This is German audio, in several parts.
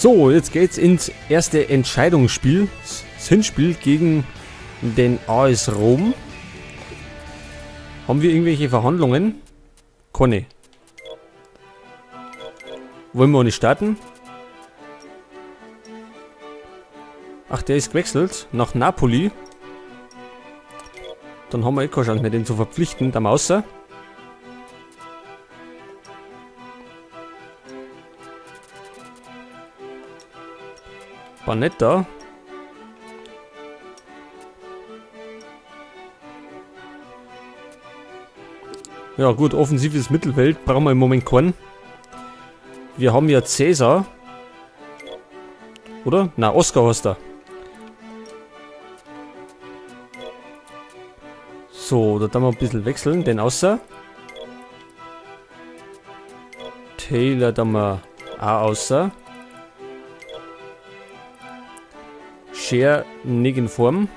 So, jetzt geht's ins erste Entscheidungsspiel. Das Hinspiel gegen den AS Rom. Haben wir irgendwelche Verhandlungen? Keine. Wollen wir auch nicht starten? Ach, der ist gewechselt nach Napoli. Dann haben wir eh keine Chance mehr, den zu verpflichten, der Mauser. Panetta. Ja gut, offensives Mittelfeld brauchen wir im Moment keinen. Wir haben ja Cäsar. Oder? Na, Oscar hast du. So, da tun wir ein bisschen wechseln, den außer. Taylor tun wir auch außer. Scher nicht in Form.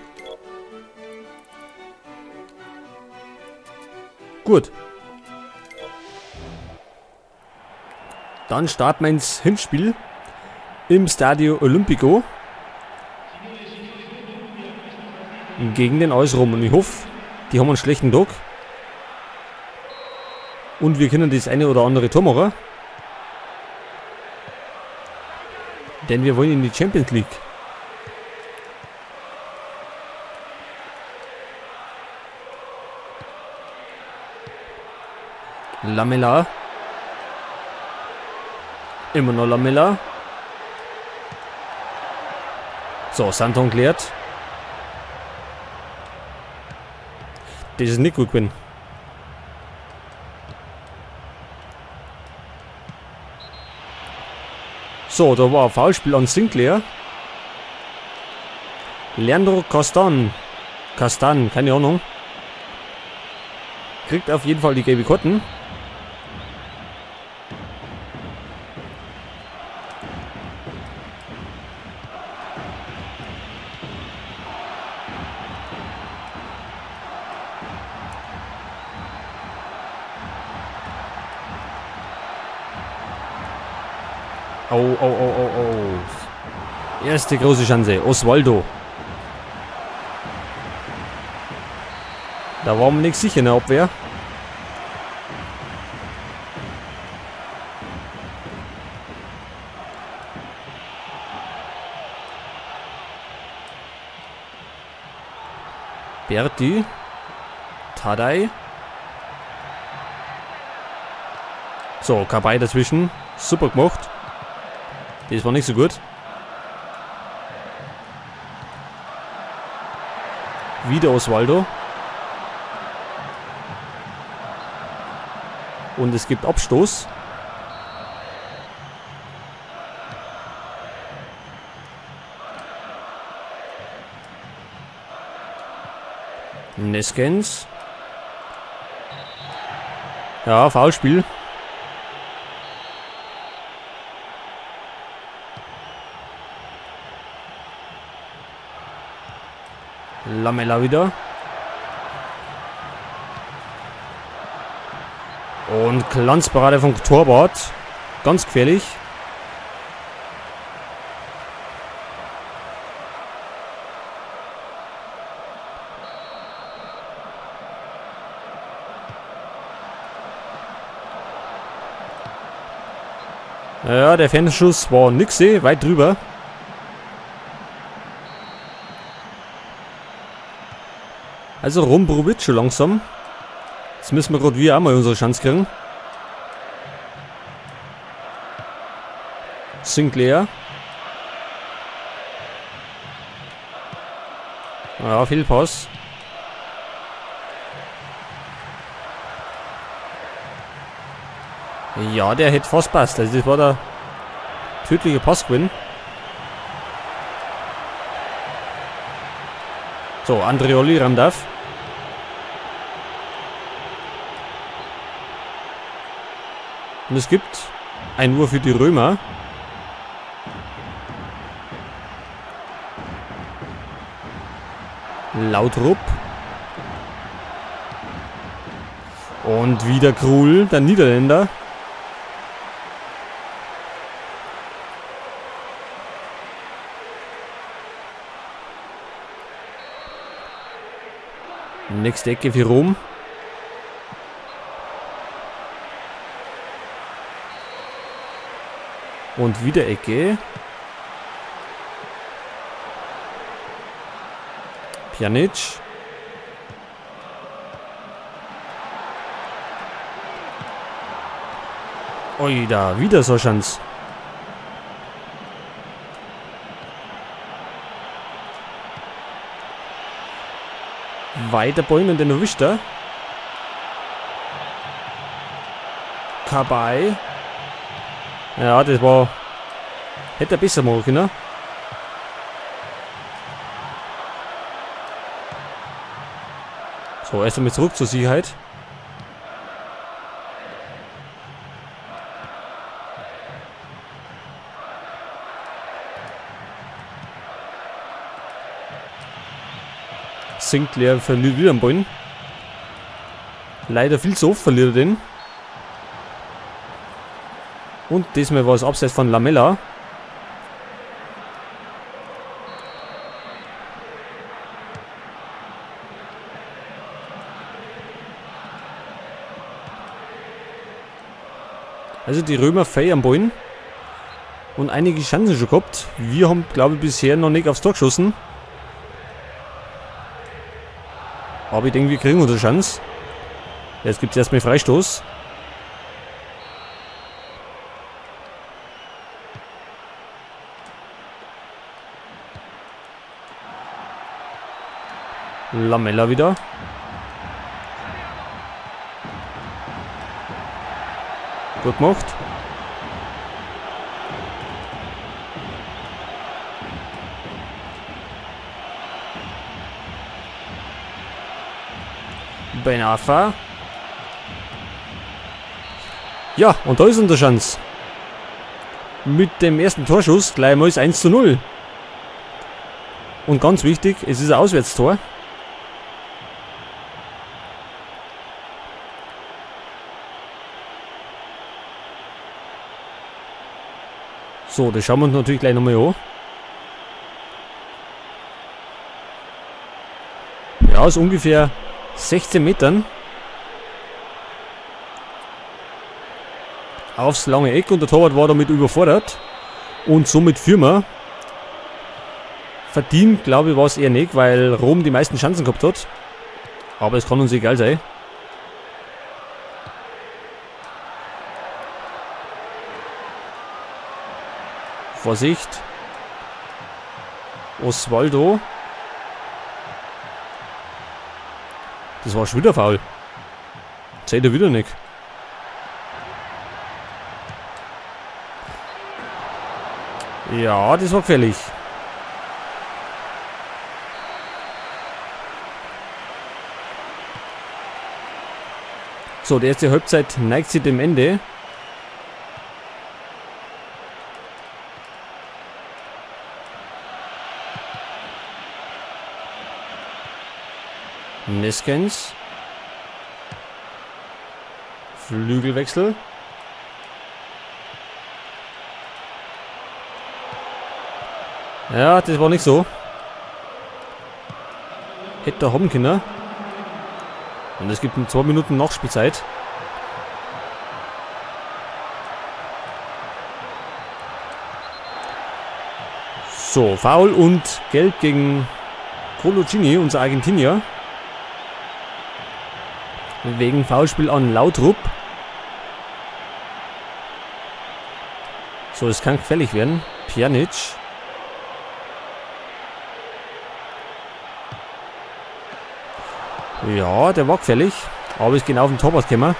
Gut. Dann starten wir ins Hinspiel im Stadio Olimpico gegen den AS Rom. Und ich hoffe, die haben einen schlechten Tag. Und wir können das eine oder andere Tor machen. Denn wir wollen in die Champions League. Lamela. Immer noch Lamela. So, Santon klärt. Das ist nicht gut gewesen. So, da war ein Foulspiel an Sinclair. Leandro Castan, keine Ahnung. Kriegt auf jeden Fall die gelbe Karten. Oh. Erste große Chance. Osvaldo. Da waren wir nicht sicher in der Abwehr. Berti. Tadei. So, Kabay dazwischen. Super gemacht. Das war nicht so gut. Wieder Osvaldo. Und es gibt Abstoß. Neskens. Ja, Foulspiel. Lamela wieder. Und Glanzparade vom Torwart. Ganz gefährlich. Ja, der Fernschuss war nix, weit drüber. Also Rom probiert schon langsam. Jetzt müssen wir gerade wieder einmal unsere Chance kriegen. Sinclair. Ja, viel Pass. Ja, der hätte fast passt. Also das war der tödliche Passgewinn. So, Andreoli ran darf. Und es gibt ein Uhr für die Römer. Lautrup. Und wieder Krul, der Niederländer. Nächste Ecke für Rom. Und wieder Ecke. Pjanic. Ui, da wieder so eine Chance. Weiter Bäumen, den erwischt er. Kabay. Ja, das war... Hätte er besser machen können. So, erst einmal zurück zur Sicherheit. Sinclair verliert wieder einen Ball. Leider viel zu oft verliert er den. Und diesmal war es abseits von Lamela. Also die Römer feiern am Ball. Und einige Chancen schon gehabt. Wir haben, glaube ich, bisher noch nicht aufs Tor geschossen. Aber ich denke, wir kriegen unsere Chance. Jetzt gibt es erstmal Freistoß. Lamela wieder. Gut gemacht. Ben Arfa. Ja, und da ist unsere Chance. Mit dem ersten Torschuss gleich mal 1:0. Und ganz wichtig, es ist ein Auswärtstor. So, das schauen wir uns natürlich gleich nochmal an. Ja, aus ungefähr 16 Metern. Aufs lange Eck und der Torwart war damit überfordert. Und somit führen wir. Verdient, glaube ich, war es eher nicht, weil Rom die meisten Chancen gehabt hat. Aber es kann uns egal sein. Vorsicht. Osvaldo. Das war schon wieder faul. Zählt er wieder nicht. Ja, das war gefährlich. So, die erste Halbzeit neigt sich dem Ende. Neskens. Flügelwechsel. Ja, das war nicht so. Hätte er haben können. Und es gibt 2 Minuten Nachspielzeit. So, Foul und Gelb gegen Coloccini, unser Argentinier. Wegen Foulspiel an Lautrup. So, es kann gefährlich werden. Pjanic. Ja, der war gefährlich. Aber ist genau auf den Torwart gekommen.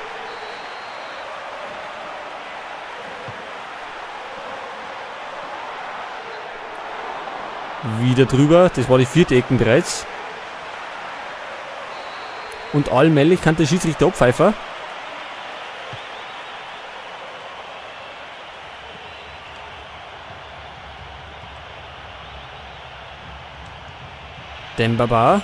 Wieder drüber. Das war die 4. Ecken bereits. Und allmählich kann der Schiedsrichter abpfeifen. Dembaba.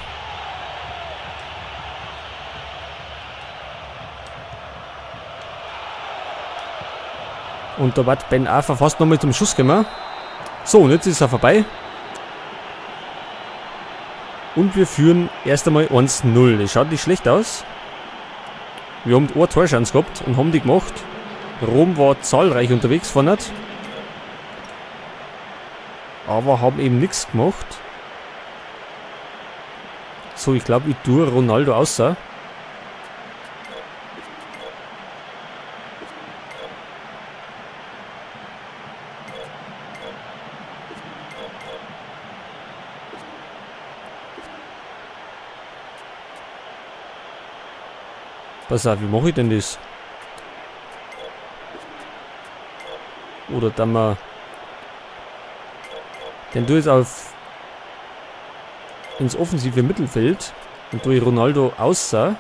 Und da wird Ben Arfa fast nochmal zum Schuss gekommen. So, und jetzt ist er vorbei. Und wir führen erst einmal 1-0. Das schaut nicht schlecht aus. Wir haben eine Torchance gehabt und haben die gemacht. Rom war zahlreich unterwegs vorne. Aber haben eben nichts gemacht. So, ich glaube, ich tue Ronaldo außer. Pass auf, wie mache ich denn das? Oder dann mal... Den tue ich auf... ins offensive Mittelfeld. Und tue ich Ronaldo außer.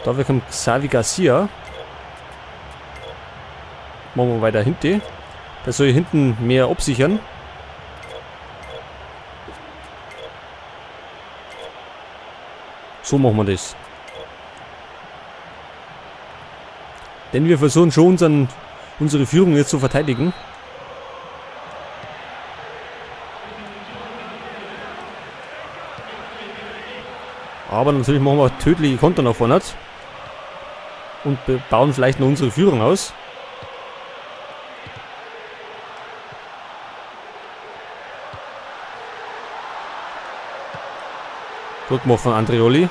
Dafür kommt Xavi Garcia. Machen wir weiter hinten. Da soll ich hinten mehr absichern. So machen wir das. Denn wir versuchen schon unsere Führung jetzt zu verteidigen. Aber natürlich machen wir tödliche Konter nach vorne. Und bauen vielleicht noch unsere Führung aus. Gut gemacht von Andreoli.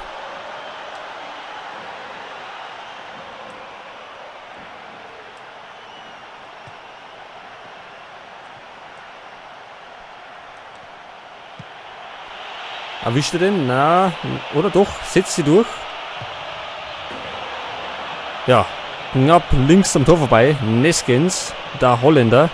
Erwischt er den? Na, oder doch? Setzt sie durch. Ja, knapp links am Tor vorbei. Neskens, der Holländer.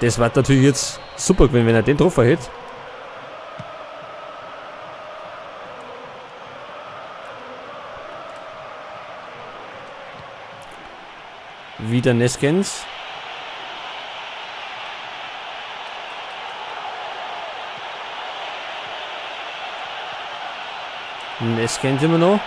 Das wird natürlich jetzt super gewesen, wenn er den Treffer hätte. Wieder Neskens. Neskens immer noch.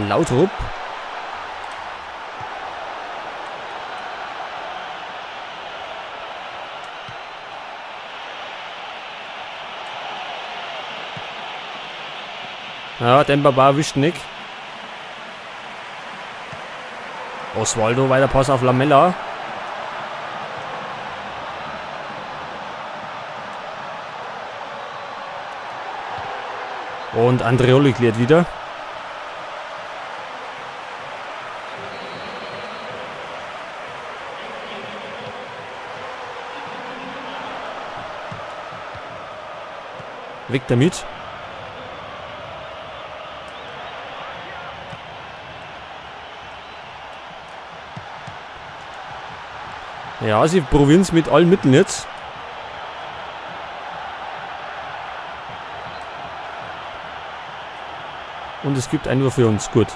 Lautrup. Ja, Dembaba erwischt Nick. Oswaldo, weiter Pass auf Lamella. Und Andreoli klärt wieder. Weg damit. Ja, sie probieren es mit allen Mitteln jetzt. Und es gibt einen nur für uns. Gut.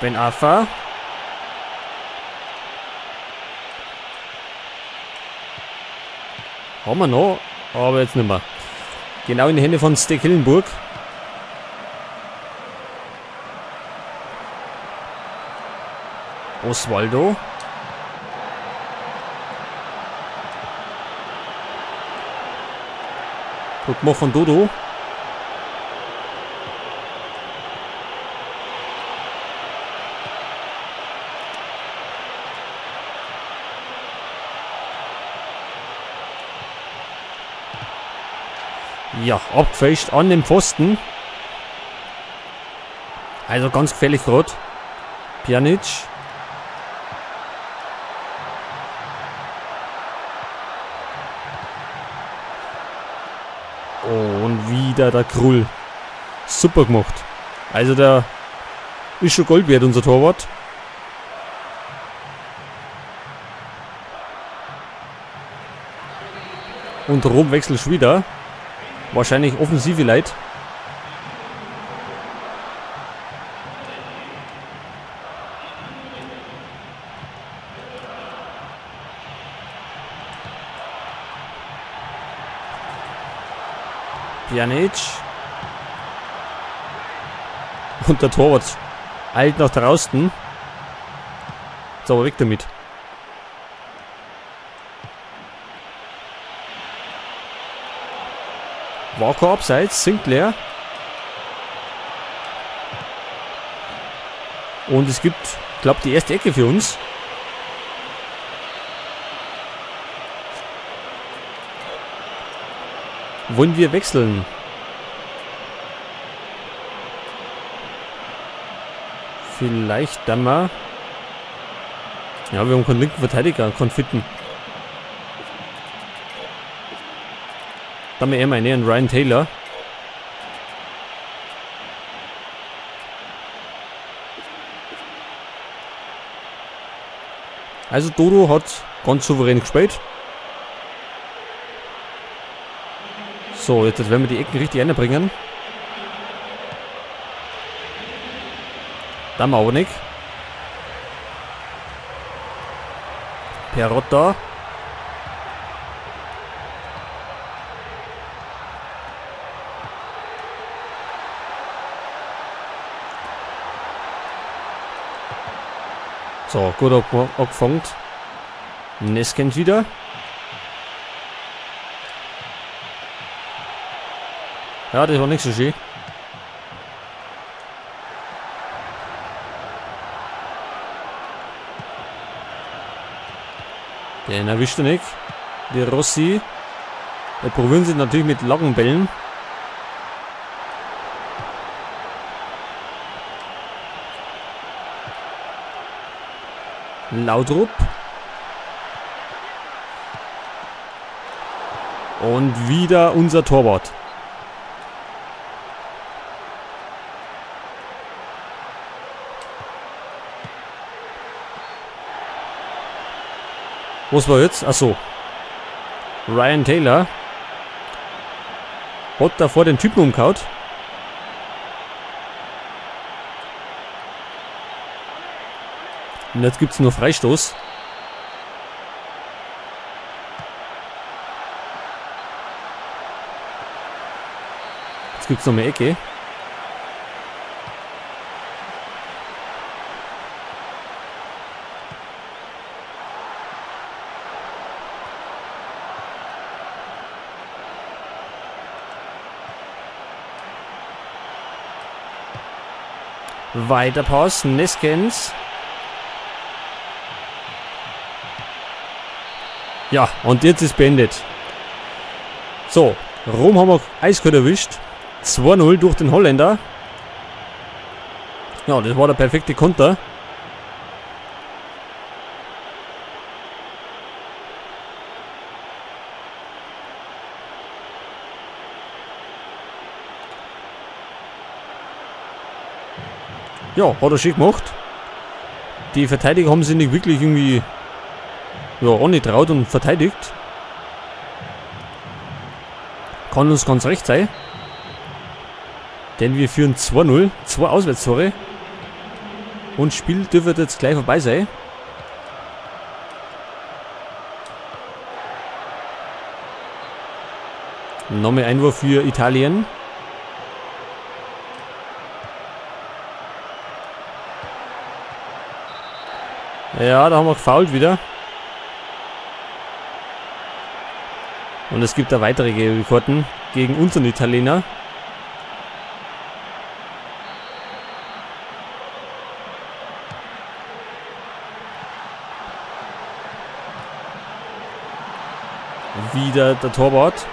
Ben Arfa. Haben wir noch, aber jetzt nicht mehr. Genau in die Hände von Stekelenburg. Oswaldo. Guck mal von Dodo. Ja, abgefälscht an dem Pfosten. Also ganz gefährlich gerade. Pjanic. Oh, und wieder der Krull. Super gemacht. Also der ist schon Gold wert, unser Torwart. Und Rom wechselt schon wieder. Wahrscheinlich offensive Leid. Pjanic. Und der Torwart eilt nach draußen. So, aber weg damit. War kein Abseits, Sinclair. Und es gibt, ich glaube, die erste Ecke für uns. Wollen wir wechseln? Vielleicht dann mal. Ja, wir haben keinen linken Verteidiger, keinen Fitten. Dann mal eher mal näher an Ryan Taylor. Also Dodo hat ganz souverän gespielt. So, jetzt werden wir die Ecken richtig einbringen. Da aber nicht. Perotta. So, gut angefangen. Neskens wieder. Ja, das war nicht so schön. Den erwischt er nicht. Die Rossi. Der probieren sie natürlich mit langen Bällen. Laudrup. Und wieder unser Torwart. Was war jetzt? Achso. Ryan Taylor hat davor den Typen umgehauen. Und jetzt gibt es nur Freistoß. Jetzt gibt es noch mehr Ecke. Weiter Pass, Neskens. Ja, und jetzt ist beendet. So, Rom haben wir eiskalt erwischt. 2-0 durch den Holländer. Ja, das war der perfekte Konter. Ja, hat er schick gemacht. Die Verteidiger haben sich nicht wirklich irgendwie angetraut und verteidigt. Kann uns ganz recht sein. Denn wir führen 2-0, 2 Auswärtstore. Und Spiel dürfte jetzt gleich vorbei sein. Nochmal Einwurf für Italien. Ja, da haben wir gefoult wieder. Und es gibt da weitere gelbe Karten gegen unseren Italiener. Wieder der Torwart.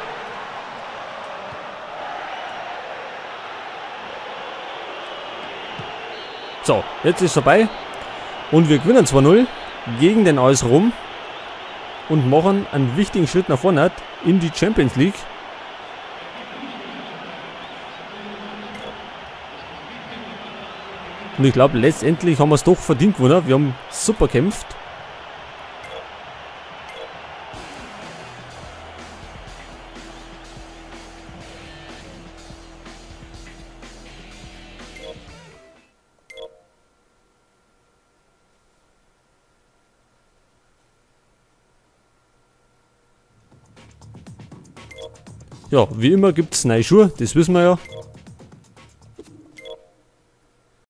So, jetzt ist vorbei. Und wir gewinnen 2-0 gegen den AS Rom und machen einen wichtigen Schritt nach vorne in die Champions League. Und ich glaube, letztendlich haben wir es doch verdient gewonnen. Wir haben super gekämpft. Ja, wie immer gibt es neue Schuhe, das wissen wir ja.